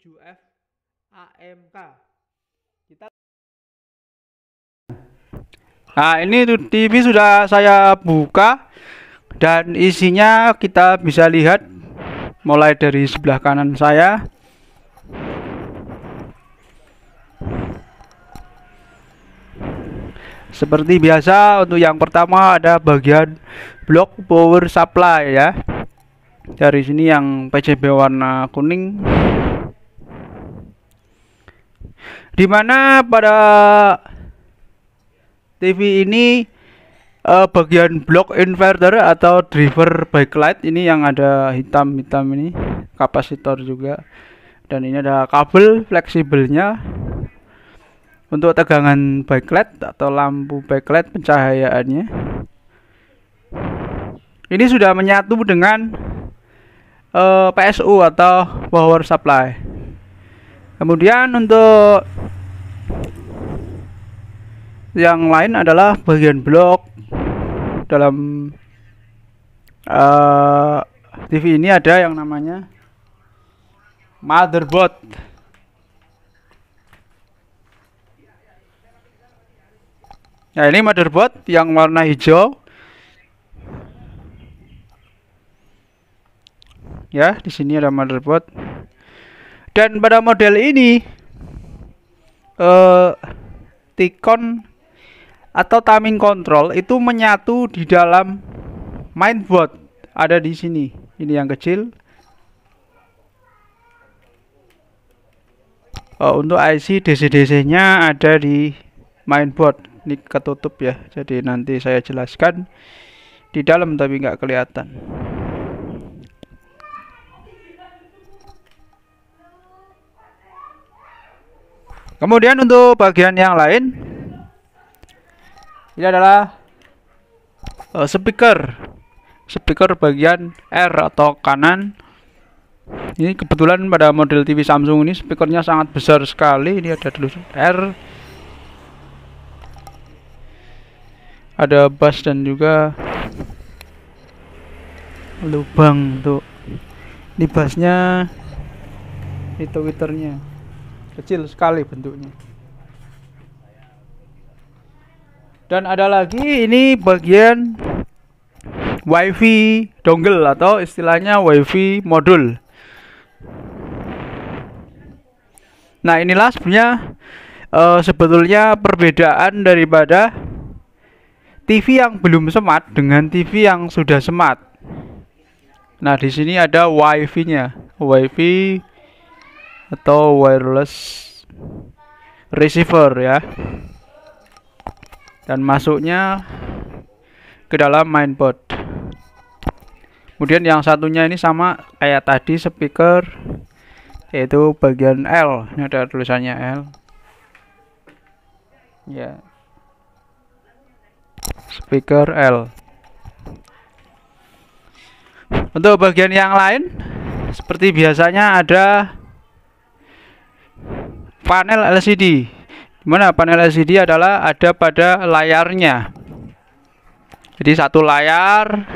7F AMK. Kita Nah, ini TV sudah saya buka dan isinya kita bisa lihat mulai dari sebelah kanan saya. Seperti biasa, untuk yang pertama ada bagian blok power supply ya. Dari sini yang PCB warna kuning, dimana pada TV ini bagian blok inverter atau driver backlight ini yang ada hitam-hitam ini, kapasitor juga, dan ini ada kabel fleksibelnya untuk tegangan backlight atau lampu backlight pencahayaannya. Ini sudah menyatu dengan PSU atau power supply. Kemudian untuk yang lain adalah bagian blok. Dalam TV ini ada yang namanya motherboard. Nah, ini motherboard yang warna hijau. Ya, di sini ada motherboard. Dan pada model ini T-Con atau timing control itu menyatu di dalam mainboard. Ada di sini. Ini yang kecil. Untuk IC DC-DC-nya ada di mainboard. Ini ketutup ya, jadi nanti saya jelaskan di dalam tapi nggak kelihatan. Kemudian untuk bagian yang lain, ini adalah speaker bagian R atau kanan. Ini kebetulan pada model TV Samsung ini speakernya sangat besar sekali. Ini ada tulisan R, ada bass dan juga lubang untuk ini bassnya. Itu twitternya kecil sekali bentuknya. Dan ada lagi ini bagian WiFi dongle atau istilahnya WiFi modul. Nah, inilah sebenarnya sebetulnya perbedaan daripada TV yang belum smart dengan TV yang sudah smart. Nah, di sini ada WiFi-nya, WiFi atau wireless receiver ya. Dan masuknya ke dalam mainboard. Kemudian yang satunya ini sama kayak tadi speaker, yaitu bagian L. Ini ada tulisannya L. Ya. Speaker L. Untuk bagian yang lain, seperti biasanya ada panel LCD. Dimana panel LCD adalah ada pada layarnya. Jadi satu layar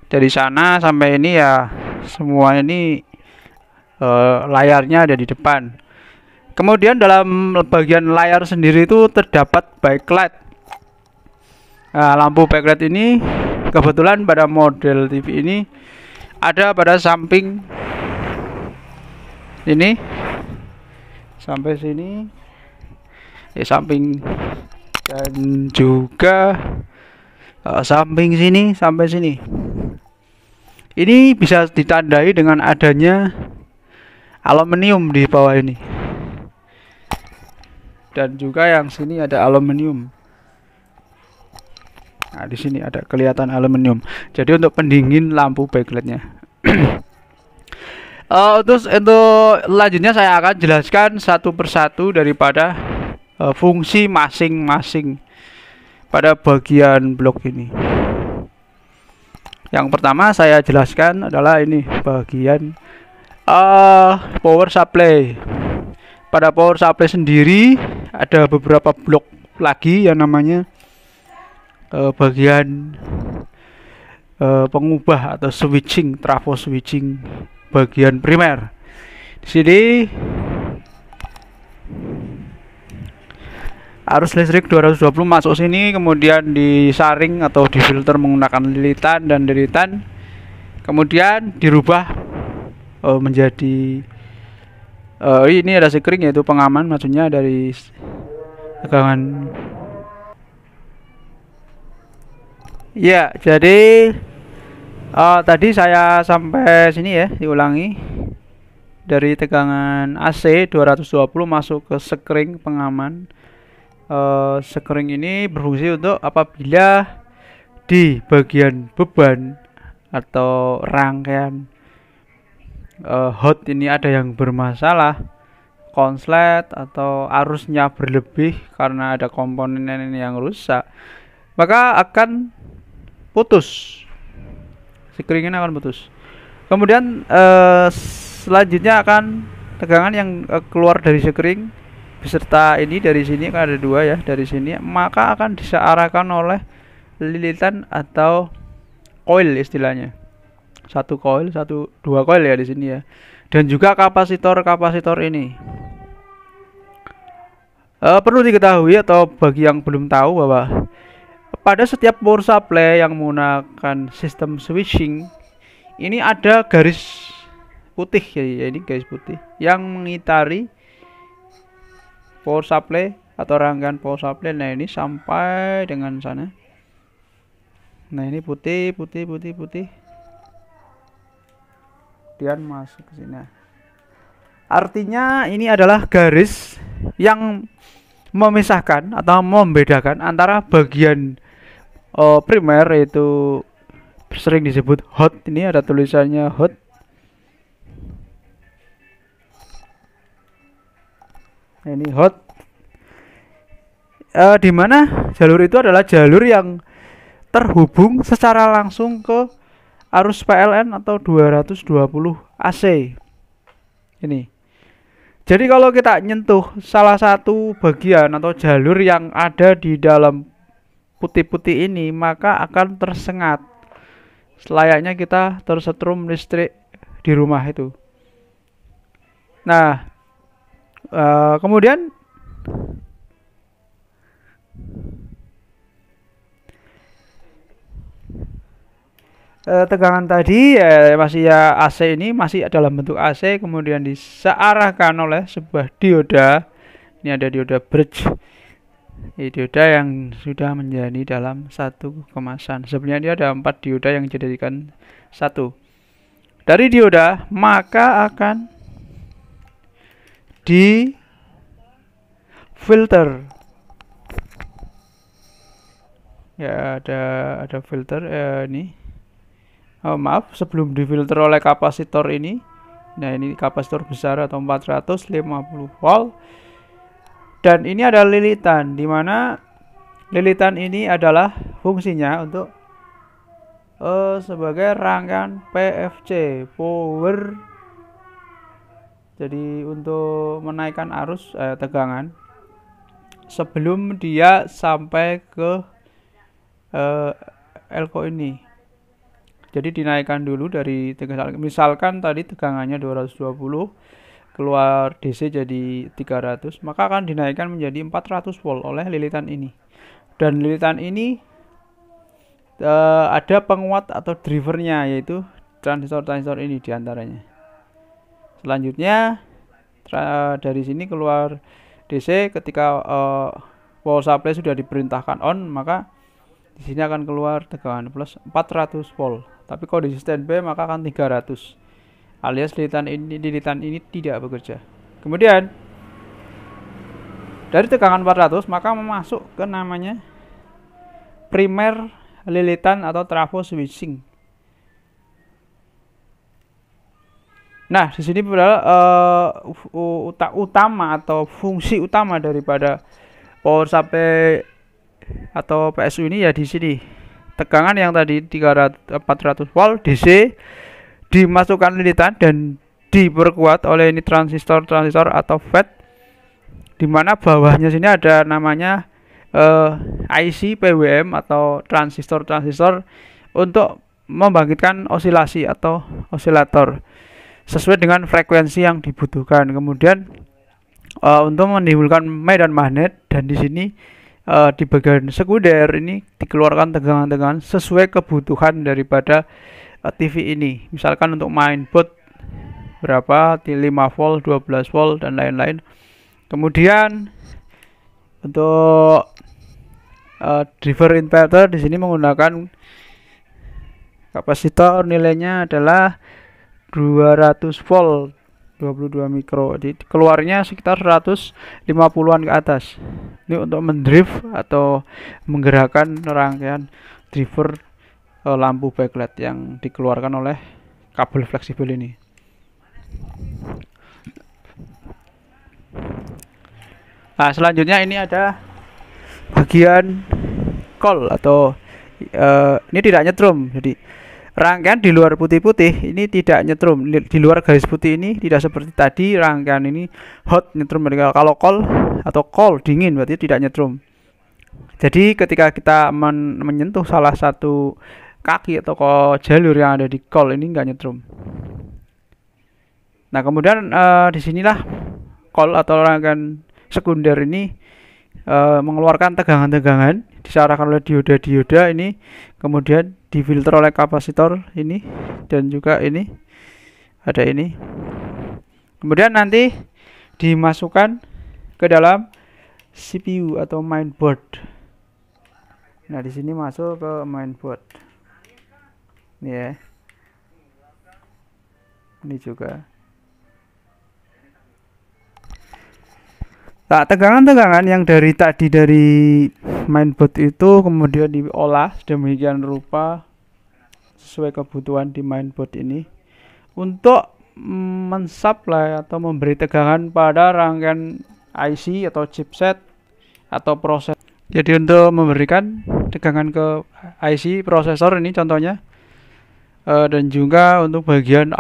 dari sana sampai ini ya, semua ini layarnya ada di depan. Kemudian dalam bagian layar sendiri itu terdapat backlight. Nah, lampu backlight ini kebetulan pada model TV ini ada pada samping ini sampai sini, samping, dan juga samping sini sampai sini. Ini bisa ditandai dengan adanya aluminium di bawah ini, dan juga yang sini ada aluminium. Nah, di sini ada kelihatan aluminium. Jadi untuk pendingin lampu backlightnya. Terus untuk lanjutnya saya akan jelaskan satu persatu daripada fungsi masing-masing pada bagian blok ini. Yang pertama saya jelaskan adalah ini bagian power supply. Pada power supply sendiri ada beberapa blok lagi yang namanya bagian pengubah atau switching, trafo switching bagian primer. Di Di sini arus listrik 220 masuk sini, kemudian disaring atau difilter menggunakan lilitan dan deritan, kemudian dirubah menjadi ini ada sekring, yaitu pengaman, maksudnya dari tegangan. Ya, jadi tadi saya sampai sini ya, diulangi. Dari tegangan AC 220 masuk ke sekring pengaman. Sekring ini berfungsi untuk apabila di bagian beban atau rangkaian hot ini ada yang bermasalah, konslet atau arusnya berlebih karena ada komponen ini yang rusak, maka akan putus, sekring ini akan putus. Kemudian selanjutnya akan tegangan yang keluar dari sekring beserta ini dari sini, kan ada dua ya, dari sini, maka akan disearahkan oleh lilitan atau coil istilahnya, satu coil, dua coil ya di sini ya, dan juga kapasitor ini. Perlu diketahui atau bagi yang belum tahu bahwa pada setiap power supply yang menggunakan sistem switching ini ada garis putih ya, ini garis putih yang mengitari power supply atau rangkaian power supply. Nah, ini sampai dengan sana. Nah, ini putih. Kemudian masuk ke sini. Artinya ini adalah garis yang memisahkan atau membedakan antara bagian primer, yaitu sering disebut hot. Ini ada tulisannya hot. Ini hot, di mana jalur itu adalah jalur yang terhubung secara langsung ke arus PLN atau 220 AC ini. Jadi kalau kita nyentuh salah satu bagian atau jalur yang ada di dalam putih-putih ini, maka akan tersengat selayaknya kita tersetrum listrik di rumah itu. Nah, kemudian tegangan tadi ya masih ya, AC ini masih dalam bentuk AC, kemudian disearahkan oleh sebuah dioda. Ini ada dioda bridge, dioda yang sudah menjadi dalam satu kemasan. Sebenarnya dia ada 4 dioda yang dijadikan satu. Dari dioda maka akan di filter ya, ada filter ini. Maaf, sebelum difilter oleh kapasitor ini. Nah, ini kapasitor besar atau 450 volt. Dan ini ada lilitan, di mana lilitan ini adalah fungsinya untuk sebagai rangkaian PFC, power. Jadi untuk menaikkan arus tegangan sebelum dia sampai ke elko ini. Jadi dinaikkan dulu dari tegangan, misalkan tadi tegangannya 220, keluar DC jadi 300, maka akan dinaikkan menjadi 400 volt oleh lilitan ini. Dan lilitan ini ada penguat atau drivernya, yaitu transistor-transistor ini diantaranya. Selanjutnya dari sini keluar DC ketika power supply sudah diperintahkan on, maka di sini akan keluar tegangan plus 400 volt. Tapi kalau di standby maka akan 300, alias lilitan ini tidak bekerja. Kemudian dari tegangan 400 maka masuk ke namanya primer lilitan atau trafo switching. Nah, di sini utama atau fungsi utama daripada power supply atau PSU ini ya di sini. Tegangan yang tadi 400 volt DC dimasukkan lilitan dan diperkuat oleh ini transistor atau FET, di mana bawahnya sini ada namanya IC PWM atau transistor untuk membangkitkan osilasi atau osilator. sesuai dengan frekuensi yang dibutuhkan. Kemudian untuk menimbulkan medan magnet, dan di sini di bagian sekunder ini dikeluarkan tegangan-tegangan sesuai kebutuhan daripada TV ini. Misalkan untuk mainboard berapa, 5 volt, 12 volt dan lain-lain. Kemudian untuk driver inverter di sini menggunakan kapasitor, nilainya adalah 200 volt 22 mikro. Jadi keluarnya sekitar 150-an ke atas. Ini untuk mendrift atau menggerakkan rangkaian driver lampu backlight yang dikeluarkan oleh kabel fleksibel ini. Nah, selanjutnya ini ada bagian coil atau ini tidak nyetrum. Jadi rangkaian di luar putih-putih ini tidak nyetrum. Di luar garis putih ini tidak seperti tadi, rangkaian ini hot nyetrum. Kalau coil atau coil dingin berarti tidak nyetrum. Jadi ketika kita menyentuh salah satu kaki atau jalur yang ada di coil ini nggak nyetrum. Nah, kemudian disinilah coil atau rangkaian sekunder ini mengeluarkan tegangan-tegangan diarahkan oleh dioda-dioda ini, kemudian difilter oleh kapasitor ini, dan juga ini ada ini. Kemudian nanti dimasukkan ke dalam CPU atau mainboard. Nah, di sini masuk ke mainboard. Ini ya. Ini juga. Nah, tegangan-tegangan yang dari tadi dari mainboard itu kemudian diolah sedemikian rupa sesuai kebutuhan di mainboard ini untuk mensuplai atau memberi tegangan pada rangkaian IC atau chipset atau proses. Jadi untuk memberikan tegangan ke IC prosesor ini contohnya, dan juga untuk bagian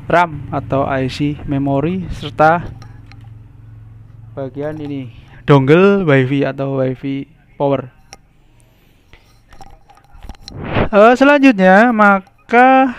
RAM atau IC memori, serta bagian ini dongle WiFi atau WiFi power. Selanjutnya maka